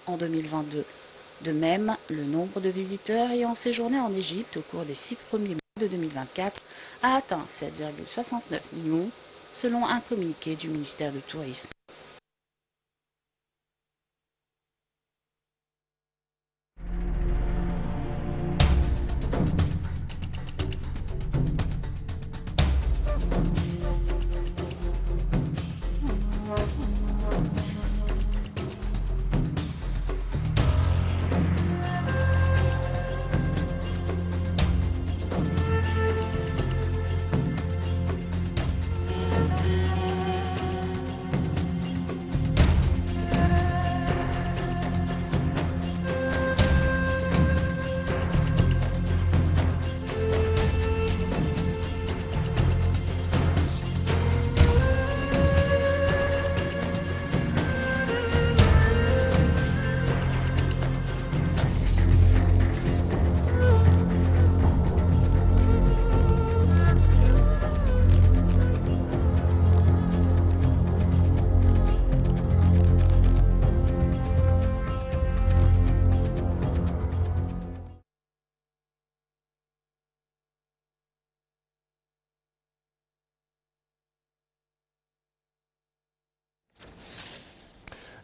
en 2022. De même, le nombre de visiteurs ayant séjourné en Égypte au cours des 6 premiers mois de 2024 a atteint 7,69 millions, selon un communiqué du ministère du Tourisme.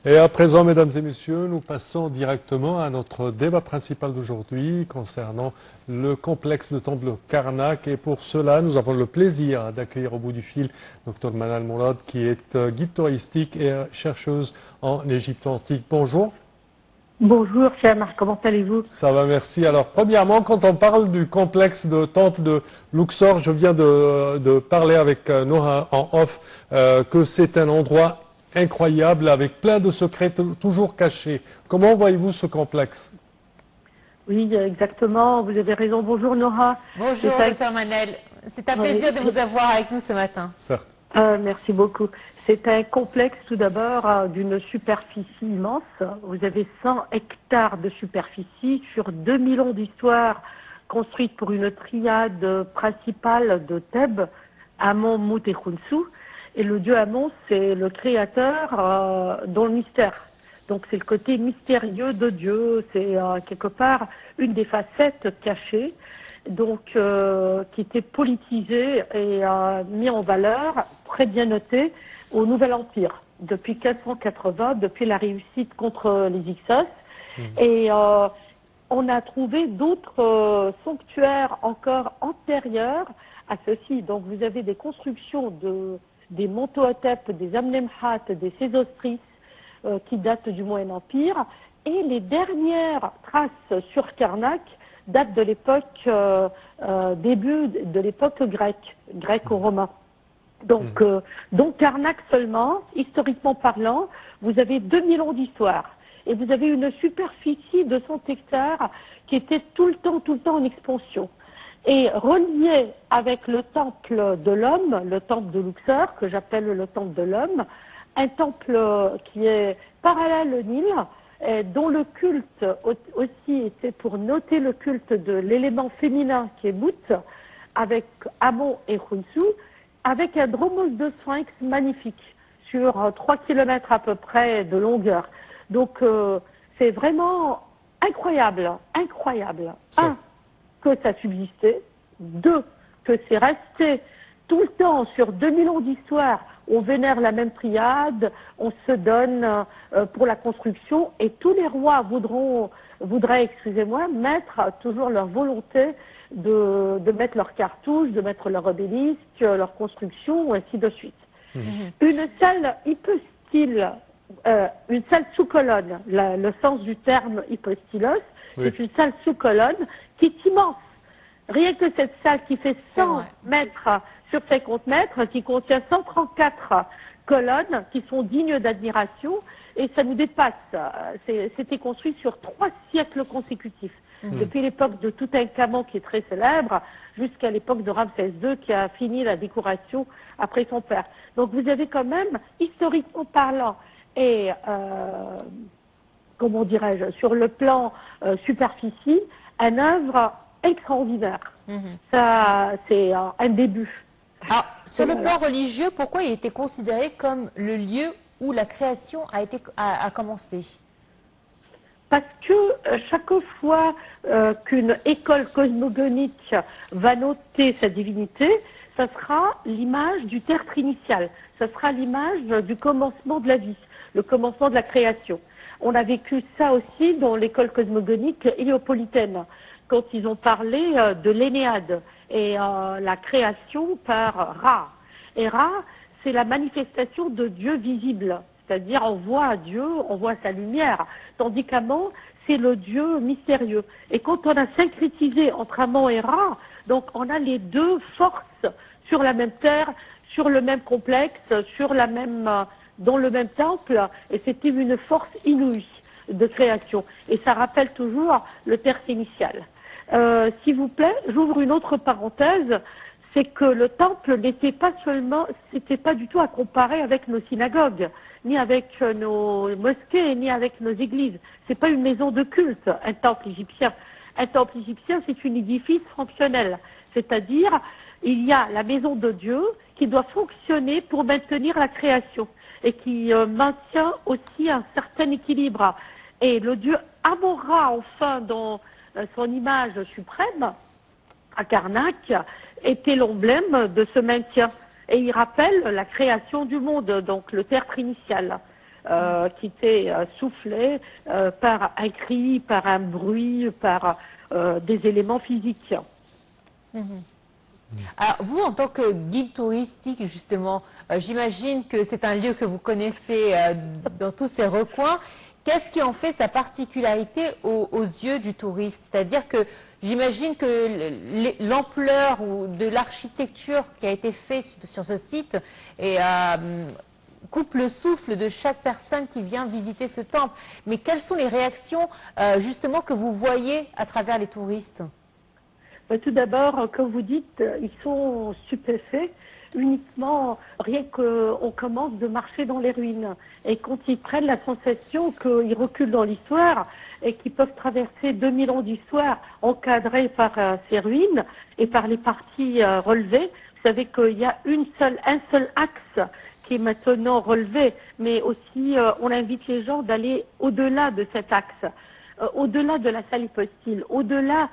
Et à présent, mesdames et messieurs, nous passons directement à notre débat principal d'aujourd'hui concernant le complexe de temple de Karnak. Et pour cela, nous avons le plaisir d'accueillir au bout du fil Dr Manal Mourad, qui est guide touristique et chercheuse en Égypte antique. Bonjour. Bonjour, cher Marc, comment allez-vous? Ça va, merci. Alors, premièrement, quand on parle du complexe de temple de Luxor, je viens de parler avec Noha en off, que c'est un endroit incroyable, avec plein de secrets toujours cachés. Comment voyez-vous ce complexe? Oui, exactement, vous avez raison. Bonjour Nora. Bonjour Dr Manel, c'est un plaisir de vous avoir avec nous ce matin. Certes. Merci beaucoup. C'est un complexe tout d'abord d'une superficie immense. Vous avez 100 hectares de superficie sur 2000 ans d'histoire, construite pour une triade principale de Thèbes, Amon, Mout et Khunsu. Et le dieu Amon, c'est le créateur dans le mystère. Donc c'est le côté mystérieux de Dieu, c'est quelque part une des facettes cachées, donc qui était politisée et mis en valeur, très bien notée, au Nouvel Empire, depuis 480, depuis la réussite contre les Hyksos. Et on a trouvé d'autres sanctuaires encore antérieurs à ceci. Donc vous avez des constructions des Montohotep, des Amenemhat, des Sésostris, qui datent du Moyen Empire, et les dernières traces sur Karnak datent de l'époque, début de l'époque grecque, gréco-romain. Donc Karnak seulement, historiquement parlant, vous avez 2000 ans d'histoire, et vous avez une superficie de 100 hectares qui était tout le temps en expansion. Et relié avec le temple de l'homme, le temple de Luxor, que j'appelle le temple de l'homme, un temple qui est parallèle au Nil, dont le culte aussi était pour noter le culte de l'élément féminin qui est Mout, avec Amon et Khunsu, avec un dromos de sphinx magnifique, sur 3 km à peu près de longueur. Donc c'est vraiment incroyable, incroyable. Un, que ça subsistait. Deux, que c'est resté tout le temps sur 2000 ans d'histoire. On vénère la même triade, on se donne pour la construction, et tous les rois voudraient, excusez-moi, mettre toujours leur volonté de mettre leurs cartouches, de mettre leur obélisque, leur construction, et ainsi de suite. Une salle hypostyle, une salle sous colonne, le sens du terme hypostylos, c'est une salle sous colonne qui est immense. Rien que cette salle qui fait 100 mètres sur 50 mètres, qui contient 134 colonnes qui sont dignes d'admiration, et ça nous dépasse. C'était construit sur 3 siècles consécutifs, depuis l'époque de Toutankhamon, qui est très célèbre, jusqu'à l'époque de Ramsès II, qui a fini la décoration après son père. Donc vous avez quand même, historiquement parlant, et comment dirais-je, sur le plan superficie, une œuvre extraordinaire. Ça, c'est un début. Alors, sur le plan religieux, pourquoi il était considéré comme le lieu où la création a commencé? Parce que chaque fois qu'une école cosmogonique va noter sa divinité, ça sera l'image du tertre initial, ça sera l'image du commencement de la vie, le commencement de la création. On a vécu ça aussi dans l'école cosmogonique héliopolitaine, quand ils ont parlé de l'Énéade et la création par Ra. Et Ra, c'est la manifestation de Dieu visible, c'est-à-dire on voit Dieu, on voit sa lumière, tandis qu'Amon, c'est le Dieu mystérieux. Et quand on a syncrétisé entre Amon et Ra, donc on a les deux forces sur la même terre, sur le même complexe, sur la même, dans le même temple, et c'était une force inouïe de création. Et ça rappelle toujours le tertre initial. S'il vous plaît, j'ouvre une autre parenthèse, c'est que le temple n'était pas seulement, c'était pas du tout à comparer avec nos synagogues, ni avec nos mosquées, ni avec nos églises. C'est pas une maison de culte, un temple égyptien. Un temple égyptien, c'est un édifice fonctionnel. C'est-à-dire, il y a la maison de Dieu qui doit fonctionner pour maintenir la création et qui maintient aussi un certain équilibre. Et le Dieu Amon-Ra, enfin, dans son image suprême, à Karnak, était l'emblème de ce maintien. Et il rappelle la création du monde, donc le tertre initial, qui était soufflé par un cri, par un bruit, par des éléments physiques. Alors, vous, en tant que guide touristique, justement, j'imagine que c'est un lieu que vous connaissez dans tous ses recoins. Qu'est-ce qui en fait sa particularité aux yeux du touriste? C'est-à-dire que j'imagine que l'ampleur de l'architecture qui a été faite sur ce site coupe le souffle de chaque personne qui vient visiter ce temple. Mais quelles sont les réactions justement que vous voyez à travers les touristes? Tout d'abord, comme vous dites, ils sont stupéfaits uniquement rien qu'on commence de marcher dans les ruines. Et quand ils prennent la sensation qu'ils reculent dans l'histoire et qu'ils peuvent traverser 2000 ans d'histoire encadrés par ces ruines et par les parties relevées, vous savez qu'il y a un seul axe qui est maintenant relevé, mais aussi on invite les gens d'aller au-delà de cet axe. Au-delà de la salle hypostyle, au-delà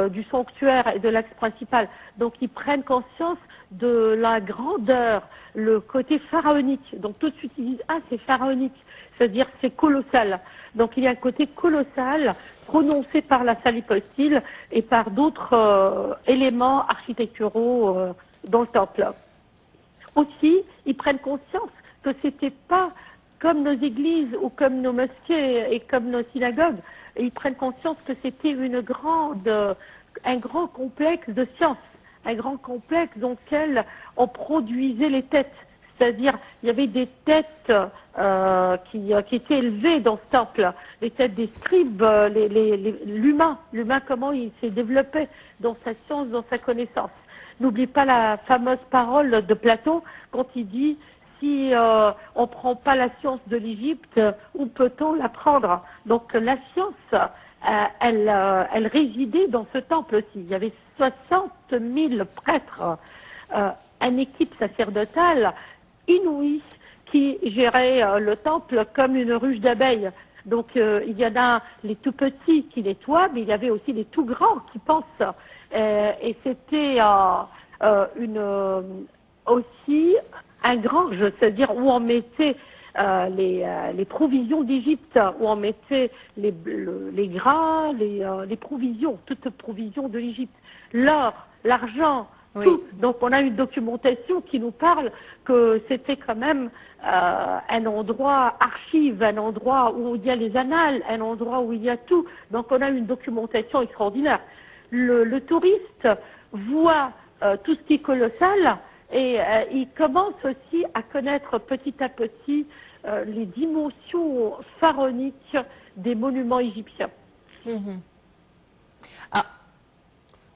du sanctuaire et de l'axe principal. Donc ils prennent conscience de la grandeur, le côté pharaonique. Donc tout de suite ils disent « Ah, c'est pharaonique », c'est-à-dire c'est colossal. Donc il y a un côté colossal prononcé par la salle hypostyle et par d'autres éléments architecturaux dans le temple. Aussi, ils prennent conscience que c'était pas comme nos églises ou comme nos mosquées et comme nos synagogues, ils prennent conscience que c'était un grand complexe de science, un grand complexe dans lequel on produisait les têtes. C'est-à-dire, il y avait des têtes qui étaient élevées dans ce temple, les têtes des scribes, l'humain comment il s'est développé dans sa science, dans sa connaissance. N'oublie pas la fameuse parole de Platon quand il dit si on ne prend pas la science de l'Égypte, où peut-on l'apprendre? Donc la science, elle résidait dans ce temple aussi. Il y avait 60 000 prêtres, une équipe sacerdotale inouïe qui gérait le temple comme une ruche d'abeilles. Donc il y en a les tout petits qui nettoient, mais il y avait aussi les tout grands qui pensent. Et c'était aussi un grange, c'est-à-dire où on mettait les provisions d'Égypte, où on mettait les grains, les provisions, toutes provisions de l'Égypte, l'or, l'argent, oui. Tout. Donc on a une documentation qui nous parle que c'était quand même un endroit archive, un endroit où il y a les annales, un endroit où il y a tout. Donc on a une documentation extraordinaire. Le touriste voit tout ce qui est colossal et il commence aussi à connaître petit à petit les dimensions pharaoniques des monuments égyptiens. Mm-hmm. Ah.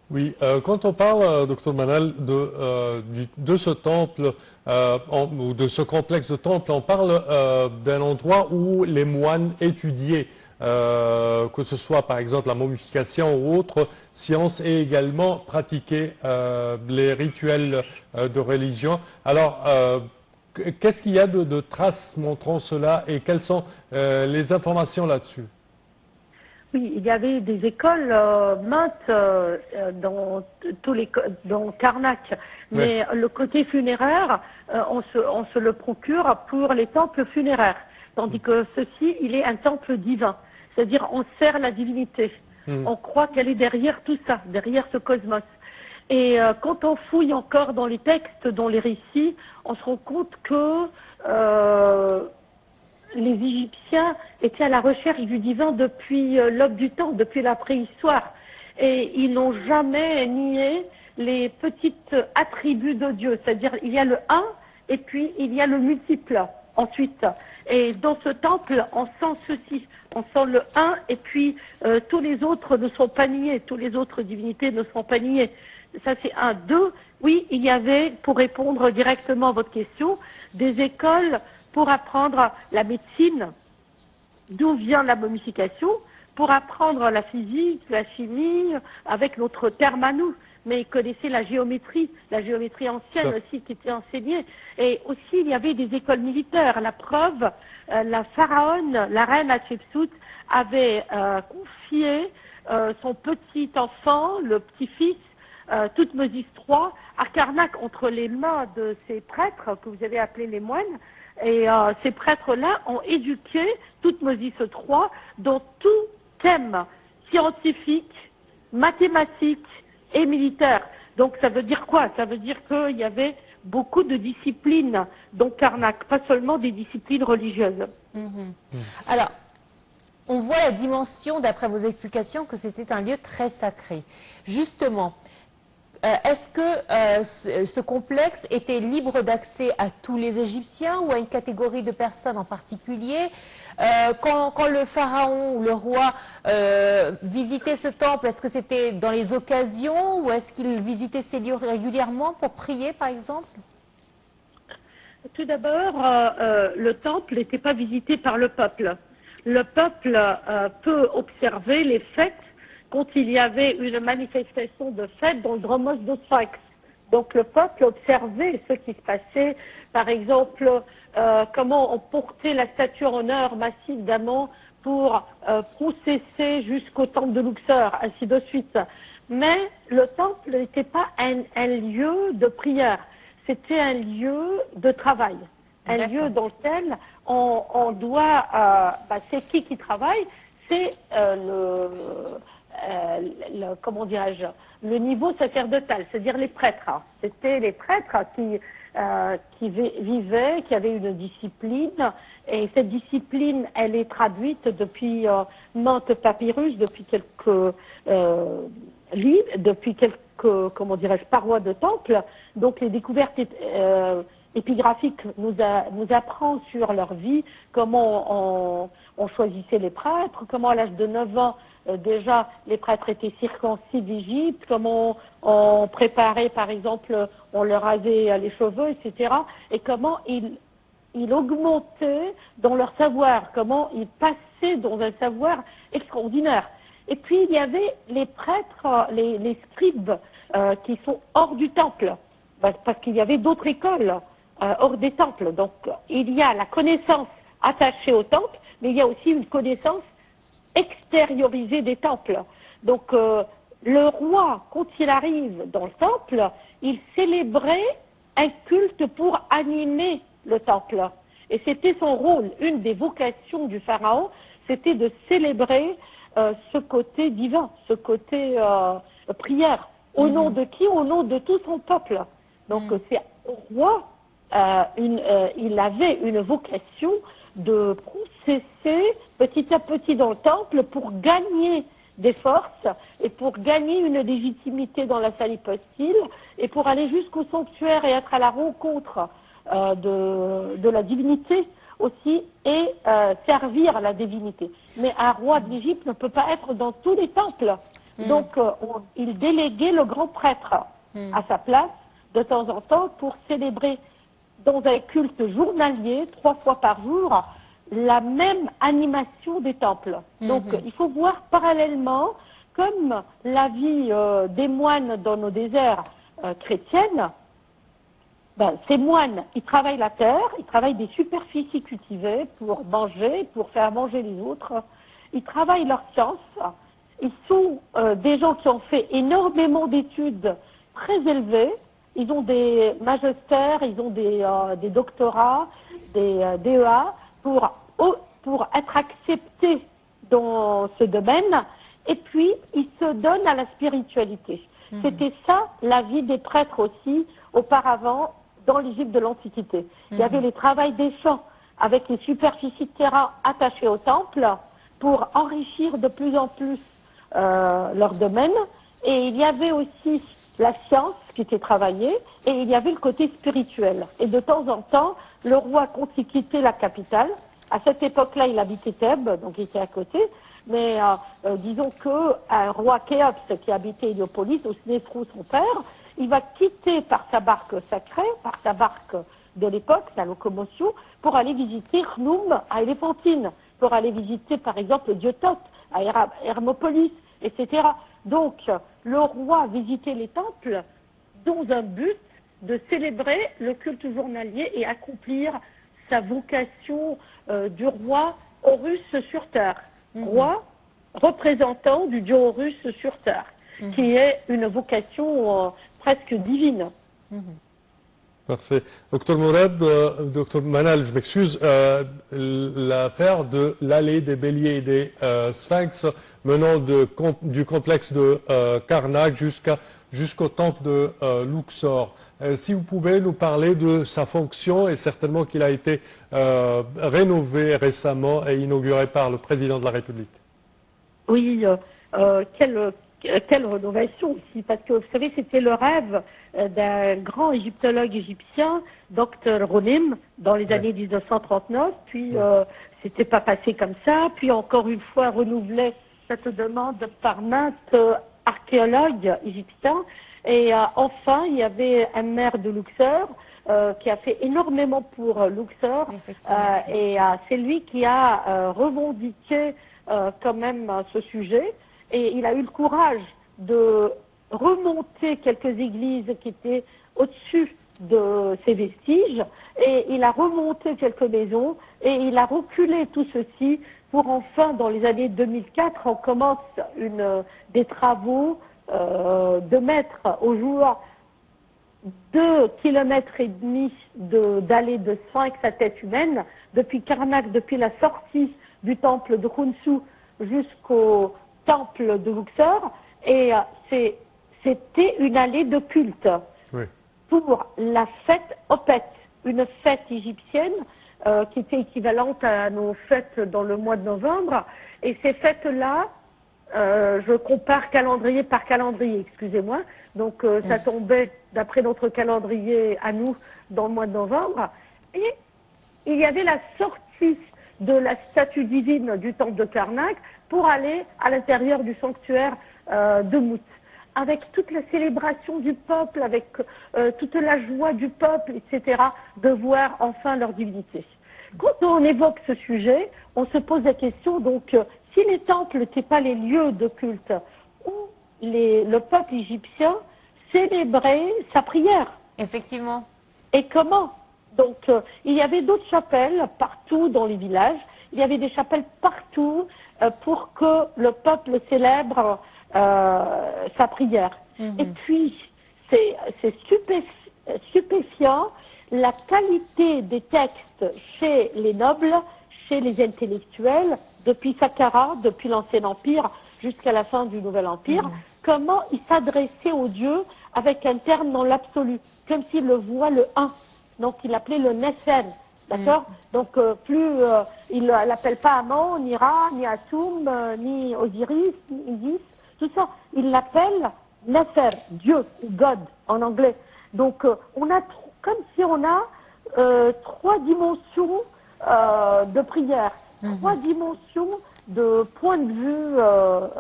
Oui, quand on parle, docteur Manal, de ce temple ou de ce complexe de temple, on parle d'un endroit où les moines étudiaient, que ce soit par exemple la momification ou autre science, et également pratiquaient les rituels de religion. Alors, qu'est-ce qu'il y a de traces montrant cela et quelles sont les informations là-dessus? Oui, il y avait des écoles maintes dans Karnak, mais le côté funéraire, on se le procure pour les temples funéraires, tandis que ceci, il est un temple divin, c'est-à-dire on sert la divinité, on croit qu'elle est derrière tout ça, derrière ce cosmos. Et quand on fouille encore dans les textes, dans les récits, on se rend compte que les Égyptiens étaient à la recherche du divin depuis l'aube du temps, depuis la préhistoire. Et ils n'ont jamais nié les petits attributs de Dieu. C'est-à-dire, il y a le un et puis il y a le multiple ensuite. Et dans ce temple, on sent ceci. On sent le un et puis tous les autres ne sont pas niés. Tous les autres divinités ne sont pas niées. Ça, c'est un. Deux, oui, il y avait, pour répondre directement à votre question, des écoles pour apprendre la médecine, d'où vient la momification, pour apprendre la physique, la chimie, avec notre terme à nous. Mais ils connaissaient la géométrie ancienne aussi qui était enseignée. Et aussi, il y avait des écoles militaires. La preuve, la pharaon, la reine Hatshepsut, avait confié son petit enfant, le petit-fils, Toutmosis III, à Karnak, entre les mains de ces prêtres que vous avez appelés les moines. Et ces prêtres-là ont éduqué Toutmosis III dans tout thème scientifique, mathématique et militaire. Donc ça veut dire quoi? Ça veut dire qu'il y avait beaucoup de disciplines dans Karnak, pas seulement des disciplines religieuses. Alors, on voit la dimension, d'après vos explications, que c'était un lieu très sacré. Justement, est-ce que ce complexe était libre d'accès à tous les Égyptiens ou à une catégorie de personnes en particulier? Quand le pharaon ou le roi visitait ce temple, est-ce que c'était dans les occasions ou est-ce qu'il visitait ces lieux régulièrement pour prier, par exemple? Tout d'abord, le temple n'était pas visité par le peuple. Le peuple peut observer les fêtes quand il y avait une manifestation de fête dans le dromos de Sphinx. Donc le peuple observait ce qui se passait, par exemple, comment on portait la statue en honneur massive d'Amon pour processer jusqu'au temple de Luxor, ainsi de suite. Mais le temple n'était pas un lieu de prière, c'était un lieu de travail, un lieu dans lequel on doit, c'est qui travaille? C'est comment dirais-je, le niveau sacerdotal, c'est-à-dire les prêtres. C'était les prêtres qui vivaient, qui avaient une discipline, et cette discipline, elle est traduite depuis maintes papyrus, depuis quelques livres, depuis quelques, comment dirais-je, parois de temple. Donc les découvertes épigraphiques nous apprend sur leur vie, comment on choisissait les prêtres, comment à l'âge de 9 ans, déjà, les prêtres étaient circoncis d'Égypte, comment on préparait, par exemple, on leur rasait les cheveux, etc. Et comment ils augmentaient dans leur savoir, comment ils passaient dans un savoir extraordinaire. Et puis, il y avait les prêtres, les scribes, qui sont hors du temple, parce qu'il y avait d'autres écoles hors des temples. Donc, il y a la connaissance attachée au temple, mais il y a aussi une connaissance extériorisé des temples. Donc le roi, quand il arrive dans le temple, il célébrait un culte pour animer le temple. Et c'était son rôle, une des vocations du pharaon, c'était de célébrer ce côté divin, ce côté prière. Au nom de qui? Au nom de tout son peuple. Donc c'est au roi, il avait une vocation de processer petit à petit dans le temple pour gagner des forces et pour gagner une légitimité dans la salle hypostyle et pour aller jusqu'au sanctuaire et être à la rencontre de la divinité aussi et servir la divinité. Mais un roi de l'Égypte ne peut pas être dans tous les temples. Donc il déléguait le grand prêtre à sa place de temps en temps pour célébrer dans un culte journalier, 3 fois par jour, la même animation des temples. Donc il faut voir parallèlement, comme la vie des moines dans nos déserts chrétiennes, ces moines, ils travaillent la terre, ils travaillent des superficies cultivées pour manger, pour faire manger les autres, ils travaillent leur science. Ils sont des gens qui ont fait énormément d'études très élevées. Ils ont des magistères, ils ont des doctorats, des DEA pour être acceptés dans ce domaine. Et puis, ils se donnent à la spiritualité. C'était ça, la vie des prêtres aussi, auparavant, dans l'Égypte de l'Antiquité. Il y avait les travails des champs, avec les superficies de terrain attachées au temple, pour enrichir de plus en plus leur domaine. Et il y avait aussi la science qui était travaillée, et il y avait le côté spirituel. Et de temps en temps, le roi, quand il quittait la capitale, à cette époque-là, il habitait Thèbes, donc il était à côté, mais disons qu'un roi Khéops qui habitait Héliopolis, ou Snéfrou, son père, il va quitter par sa barque sacrée, par sa barque de l'époque, la locomotion, pour aller visiter Khnoum à Éléphantine, pour aller visiter par exemple le dieu Thoth à Hermopolis, etc. Donc le roi visitait les temples dans un but de célébrer le culte journalier et accomplir sa vocation du roi Horus sur terre. Roi représentant du dieu Horus sur terre, qui est une vocation presque divine. Parfait. Docteur Mourad, docteur Manal, je m'excuse, l'affaire de l'allée des béliers et des sphinx menant du complexe de Karnak jusqu'au temple de Luxor. Si vous pouvez nous parler de sa fonction, et certainement qu'il a été rénové récemment et inauguré par le président de la République. Oui, quelle rénovation aussi, parce que vous savez, c'était le rêve d'un grand égyptologue égyptien, Dr Ronim, dans les années 1939, puis c'était pas passé comme ça, puis encore une fois renouvelé cette demande par maintes archéologues égyptiens, et enfin il y avait un maire de Luxor qui a fait énormément pour Luxor, et c'est lui qui a revendiqué quand même ce sujet. Et il a eu le courage de remonter quelques églises qui étaient au-dessus de ces vestiges, et il a remonté quelques maisons, et il a reculé tout ceci pour enfin, dans les années 2004, on commence des travaux de mettre au jour 2,5 km d'allées de sphinx à tête humaine, depuis Karnak, depuis la sortie du temple de Khunsu jusqu'au temple de Luxor, et c'était une allée de culte pour la fête Opet, une fête égyptienne qui était équivalente à nos fêtes dans le mois de novembre. Et ces fêtes-là, je compare calendrier par calendrier, excusez-moi, donc ça tombait d'après notre calendrier à nous dans le mois de novembre, et il y avait la sortie de la statue divine du temple de Karnak pour aller à l'intérieur du sanctuaire de Mout, avec toute la célébration du peuple, avec toute la joie du peuple, etc., de voir enfin leur divinité. Quand on évoque ce sujet, on se pose la question, donc, si les temples n'étaient pas les lieux de culte où le peuple égyptien célébrait sa prière. Effectivement. Et comment? Donc, il y avait d'autres chapelles partout dans les villages. Il y avait des chapelles partout pour que le peuple célèbre sa prière. Et puis, c'est stupéfiant la qualité des textes chez les nobles, chez les intellectuels, depuis Saqqara, depuis l'Ancien Empire jusqu'à la fin du Nouvel Empire, comment ils s'adressaient aux dieux avec un terme dans l'absolu, comme s'ils le voient le un. Donc il l'appelait le Nefer, d'accord? Donc il l'appelle pas Amon, ni Ra, ni Atum, ni Osiris, ni Isis, tout ça. Il l'appelle Nefer, Dieu, ou God en anglais. Donc on a comme si on a 3 dimensions de prière, 3 dimensions de point de vue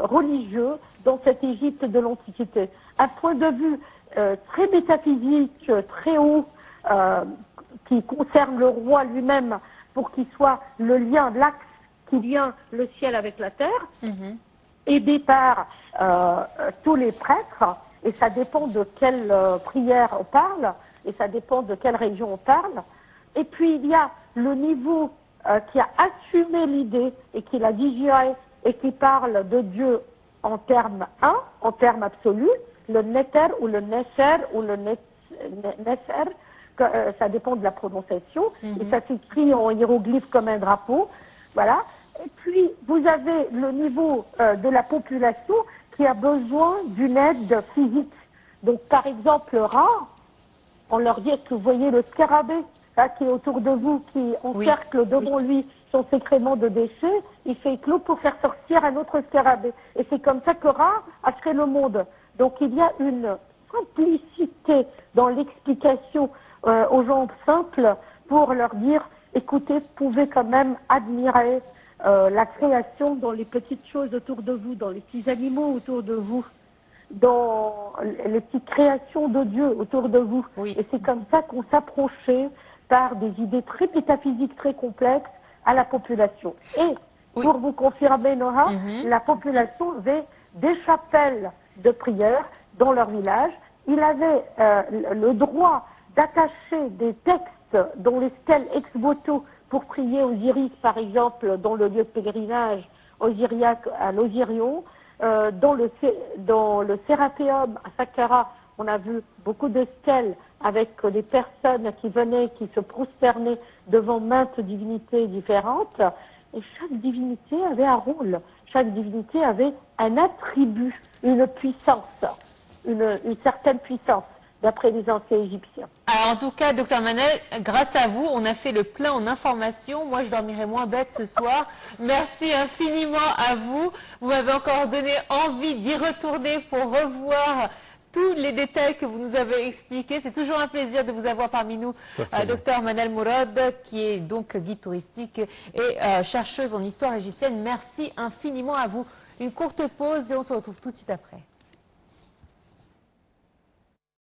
religieux dans cette Égypte de l'Antiquité. Un point de vue très métaphysique, très haut, qui concerne le roi lui-même pour qu'il soit le lien, l'axe qui lien le ciel avec la terre, aidé par tous les prêtres, et ça dépend de quelle prière on parle, et ça dépend de quelle région on parle. Et puis il y a le niveau qui a assumé l'idée et qui l'a digéré, et qui parle de Dieu en termes en termes absolus, le Neter ou le Neser ou le Neser, ça dépend de la prononciation, et ça s'écrit en hiéroglyphe comme un drapeau, voilà. Et puis, vous avez le niveau de la population qui a besoin d'une aide physique. Donc, par exemple, Ra, on leur dit, est-ce que vous voyez le scarabée là, qui est autour de vous, qui encercle devant lui son sécrément de déchets, il fait éclos pour faire sortir un autre scarabée. Et c'est comme ça que Ra a créé le monde. Donc, il y a une simplicité dans l'explication aux gens simples pour leur dire, écoutez, vous pouvez quand même admirer la création dans les petites choses autour de vous, dans les petits animaux autour de vous, dans les petites créations de Dieu autour de vous. Et c'est comme ça qu'on s'approchait par des idées très métaphysiques, très complexes à la population. Et pour vous confirmer, Noha, la population avait des chapelles de prière dans leur village. Il avait le droit d'attacher des textes dont les stèles ex voto pour prier Osiris, par exemple, dans le lieu de pèlerinage osiriaque à l'Osirion. Dans le Sérapéum à Saqqara, on a vu beaucoup de stèles avec des personnes qui venaient, qui se prosternaient devant maintes divinités différentes. Et chaque divinité avait un rôle, chaque divinité avait un attribut, une puissance, une certaine puissance, d'après les anciens Égyptiens. Alors, en tout cas, Dr Manel, grâce à vous, on a fait le plein en informations. Moi, je dormirai moins bête ce soir. Merci infiniment à vous. Vous m'avez encore donné envie d'y retourner pour revoir tous les détails que vous nous avez expliqués. C'est toujours un plaisir de vous avoir parmi nous, Dr Manel Mourad, qui est donc guide touristique et chercheuse en histoire égyptienne. Merci infiniment à vous. Une courte pause et on se retrouve tout de suite après.